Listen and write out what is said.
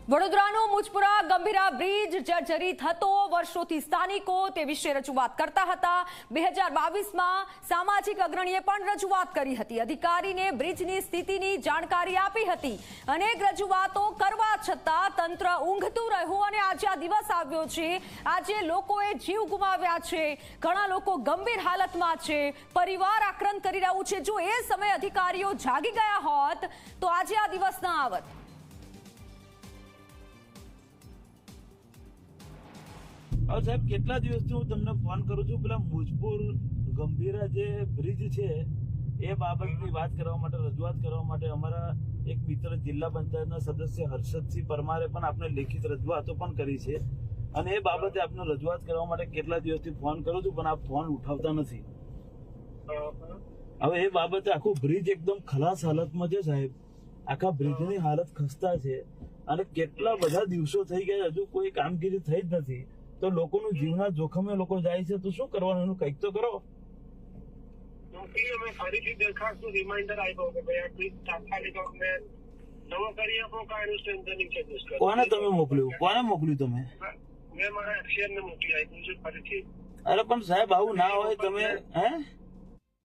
વડોદરાનો મુજપુરા Gambhira bridge જર્જરિત હતો। વર્ષોથી સ્થાનિકો તે વિશે રજૂઆત કરતા હતા। 2022માં સામાજિક અગ્રણીએ પણ રજૂઆત કરી હતી। અધિકારીને બ્રિજની સ્થિતિની જાણકારી આપી હતી। અનેક રજૂઆતો કરવા છતાં તંત્ર ઊંઘતું રહ્યું અને આજે આ દિવસ આવ્યો છે। આજે લોકોએ જીવ ગુમાવ્યા છે, ઘણા લોકો ગંભીર હાલતમાં છે, પરિવાર આક્રંદ કરી રહ્યું છે। જો એ સમયે અધિકારીઓ જાગી ગયા હોત તો આજે આ દિવસ ન આવત। સાહેબ, કેટલા દિવસથી હું તમને ફોન કરું છું, પેલા મુજપુર ગંભીરા જે બ્રિજ છે એ બાબતની વાત કરવા માટે, રજૂઆત કરવા માટે અમારા એક મિત્ર જિલ્લા પંચાયતના સદસ્ય હર્ષદસિંહ પરમારે પણ આપણે લેખિત રજૂઆતો પણ કરી છે અને એ બાબતે આપણે રજૂઆત કરવા માટે કેટલા દિવસથી ફોન કરું છું પણ આપ ફોન ઉઠાવતા નથી। હવે એ બાબતે આખું બ્રિજ એકદમ ખલાસ હાલતમાં છે સાહેબ, આખા બ્રિજની હાલત ખસ્તા છે અને કેટલા બધા દિવસો થઈ ગયા, હજુ કોઈ કામગીરી થઈ જ નથી। તો લોકોનું જીવના જોખમે લોકો જાય છે, તો શું કરવાનું, એનું કંઈક તો કરો। ફરીથી દરખાસ્ત રિમાઇન્ડર આપ્યો કે ભાઈ આ ટ્વીટ તાત્કાલિક અમને નવો કરી આપો, કાયનું સ્ટ્રેન્થનિંગ ચેન્જીસ કરો। કોને તમે મોકલ્યું, કોને મોકલ્યું તમે? મેં મારા એક્સિયનને મોકલી આપ્યું છે ફરીથી। અરે પણ સાહેબ આવું ના હોય, તમે હે